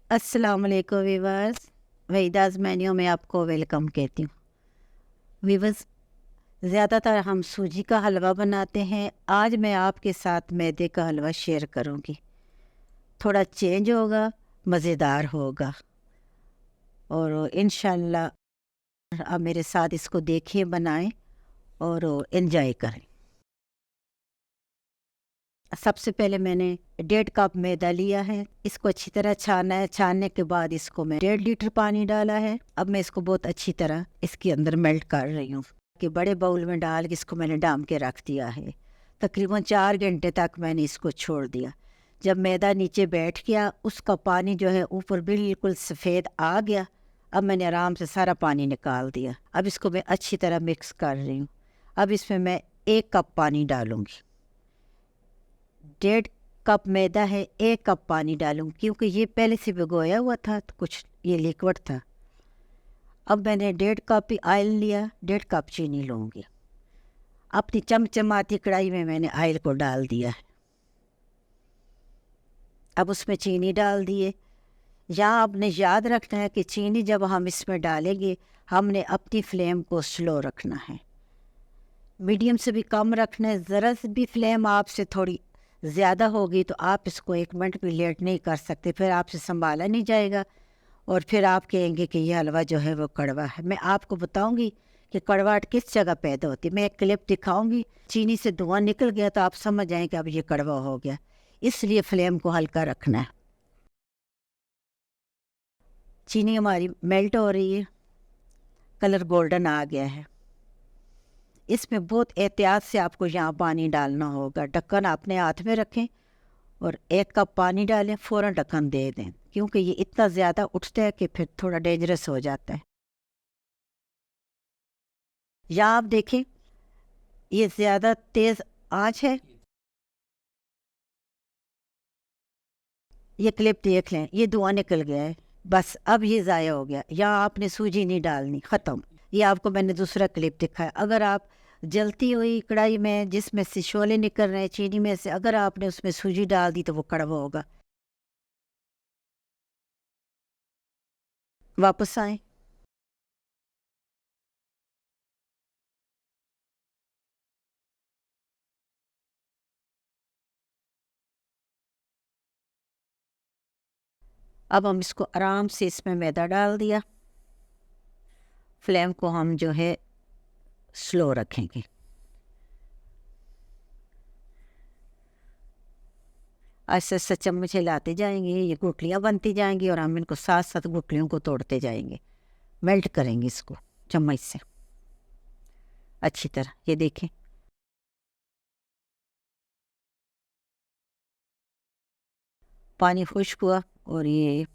अस्सलाम वालेकुम viewers. वहीदास menu में आपको वेलकम कहती हूँ। वीवर्स, ज़्यादातर हम सूजी का हलवा बनाते हैं। आज मैं आपके साथ मैदे का हलवा शेयर करूँगी। थोड़ा चेंज होगा, मज़ेदार होगा और इंशाल्लाह आप मेरे साथ इसको देखिए, बनाएं और एंजॉय करें। सबसे पहले मैंने 1.5 कप मैदा लिया है। इसको अच्छी तरह छाना है। छानने के बाद इसको मैं 1.5 लीटर पानी डाला है। अब मैं इसको बहुत अच्छी तरह इसके अंदर मेल्ट कर रही हूँ कि बड़े बाउल में डाल के इसको मैंने डाम के रख दिया है। तकरीबन 4 घंटे तक मैंने इसको छोड़ दिया। जब मैदा नीचे बैठ गया, उसका पानी जो है ऊपर बिल्कुल सफ़ेद आ गया। अब मैंने आराम से सारा पानी निकाल दिया। अब इसको मैं अच्छी तरह मिक्स कर रही हूँ। अब इसमें मैं 1 कप पानी डालूँगी। 1.5 कप मैदा है, 1 कप पानी डालूँ क्योंकि ये पहले से भिगोया हुआ था तो कुछ ये लिक्विड था। अब मैंने 1.5 कप ही ऑयल लिया, 1.5 कप चीनी लूँगी। अपनी चमचमाती कढ़ाई में मैंने ऑयल को डाल दिया है। अब उसमें चीनी डाल दिए। यहाँ आपने याद रखना है कि चीनी जब हम इसमें डालेंगे, हमने अपनी फ्लेम को स्लो रखना है, मीडियम से भी कम रखना है। ज़रा सी भी फ्लेम आपसे थोड़ी ज़्यादा होगी तो आप इसको 1 मिनट भी लेट नहीं कर सकते, फिर आपसे संभाला नहीं जाएगा और फिर आप कहेंगे कि ये हलवा जो है वो कड़वा है। मैं आपको बताऊंगी कि कड़वाहट किस जगह पैदा होती है। मैं एक क्लिप दिखाऊंगी, चीनी से धुआं निकल गया तो आप समझ जाएँ कि अब ये कड़वा हो गया। इसलिए फ्लेम को हल्का रखना है। चीनी हमारी मेल्ट हो रही है, कलर गोल्डन आ गया है। इसमें बहुत एहतियात से आपको यहाँ पानी डालना होगा। ढक्कन अपने हाथ में रखें और 1 कप पानी डालें, फ़ौरन ढक्कन दे दें क्योंकि ये इतना ज़्यादा उठता है कि फिर थोड़ा डेंजरस हो जाता है। या आप देखें, ये ज़्यादा तेज़ आंच है। ये क्लिप देख लें, ये धुआं निकल गया है। बस अब ये ज़ाया हो गया। यहाँ आपने सूजी नहीं डालनी, ख़त्म। ये आपको मैंने दूसरा क्लिप दिखाया। अगर आप जलती हुई कढ़ाई में जिसमें से शोले निकल रहे हैं चीनी में से, अगर आपने उसमें सूजी डाल दी तो वो कड़वा होगा। वापस आए। अब हम इसको आराम से इसमें मैदा डाल दिया। फ्लेम को हम जो है स्लो रखेंगे। ऐसे ऐसे चम्मच हिलाते जाएंगे, ये गुठलियाँ बनती जाएंगी और हम इनको साथ साथ गुठलियों को तोड़ते जाएंगे। मेल्ट करेंगे इसको चम्मच से अच्छी तरह। ये देखें, पानी खुश्क हुआ और ये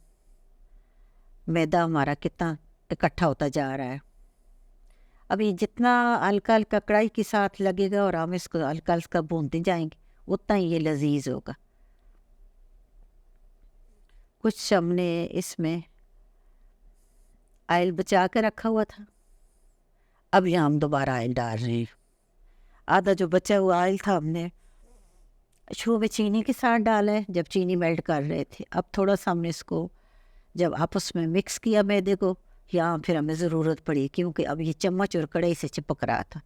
मैदा हमारा कितना इकट्ठा होता जा रहा है। अब ये जितना हल्का हल्का कढ़ाई के साथ लगेगा और हम इसको हल्का हल्का भूनते जाएंगे, उतना ही ये लजीज होगा। कुछ हमने इसमें ऑयल बचा के रखा हुआ था, अब यहाँ हम दोबारा ऑयल डाल रहे हैं। आधा जो बचा हुआ ऑयल था हमने शुरू में चीनी के साथ डाला है जब चीनी मेल्ट कर रहे थे। अब थोड़ा सा हमने इसको जब आपस में मिक्स किया मैदे को, यहाँ फिर हमें ज़रूरत पड़ी क्योंकि अब ये चम्मच और कढ़ाई से चिपक रहा था।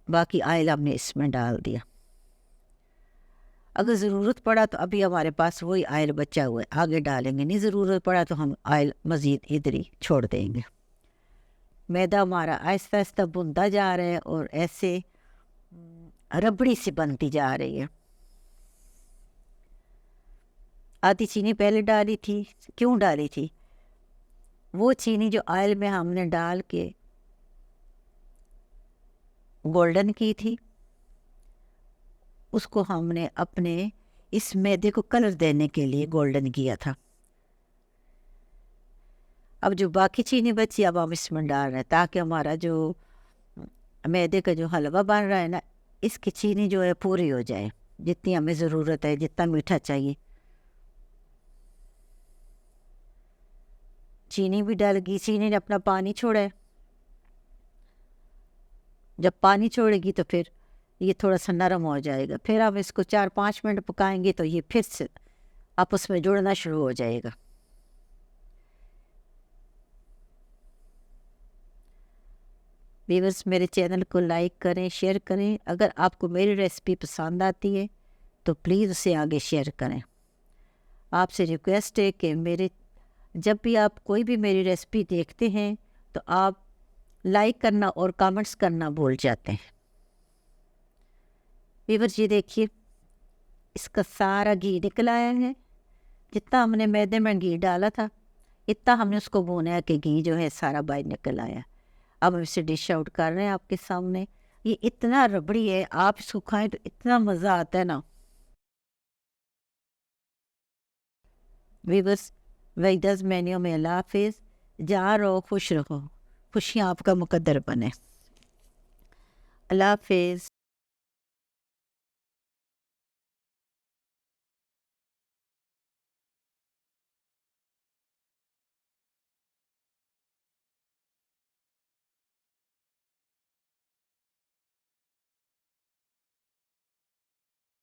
बाकी ऑयल हमने इसमें डाल दिया। अगर ज़रूरत पड़ा तो अभी हमारे पास वही ऑयल बचा हुआ है, आगे डालेंगे। नहीं ज़रूरत पड़ा तो हम ऑयल मज़ीद इधर ही छोड़ देंगे। मैदा हमारा आहिस्ता आहिस्ता भुनता जा रहा है और ऐसे रबड़ी सी बनती जा रही है। आधी चीनी पहले डाली थी। क्यों डाली थी? वो चीनी जो ऑयल में हमने डाल के गोल्डन की थी, उसको हमने अपने इस मैदे को कलर देने के लिए गोल्डन किया था। अब जो बाकी चीनी बची अब हम इसमें डाल रहे हैं ताकि हमारा जो मैदे का जो हलवा बन रहा है ना, इसकी चीनी जो है पूरी हो जाए, जितनी हमें ज़रूरत है, जितना मीठा चाहिए। चीनी भी डल गई, चीनी ने अपना पानी छोड़ा है। जब पानी छोड़ेगी तो फिर ये थोड़ा सा नरम हो जाएगा। फिर हम इसको 4-5 मिनट पकाएंगे तो ये फिर से आपस में जुड़ना शुरू हो जाएगा। व्यूअर्स, मेरे चैनल को लाइक करें, शेयर करें। अगर आपको मेरी रेसिपी पसंद आती है तो प्लीज़ उसे आगे शेयर करें। आपसे रिक्वेस्ट है कि जब भी आप कोई भी मेरी रेसिपी देखते हैं तो आप लाइक करना और कमेंट्स करना भूल जाते हैं। व्यूअर्स, ये देखिए, इसका सारा घी निकल आया है। जितना हमने मैदे में घी डाला था इतना हमने उसको भूना है कि घी जो है सारा बाहर निकल आया। अब हम इसे डिश आउट कर रहे हैं आपके सामने। ये इतना रबड़ी है, आप इसको खाएं तो इतना मज़ा आता है ना। वीवर्स, वेदास मेन्यू में अल्लाह हाफिज़। जहाँ रहो खुश रहो, खुशियाँ आपका मुकद्दर बने। अल्लाह हाफिज़।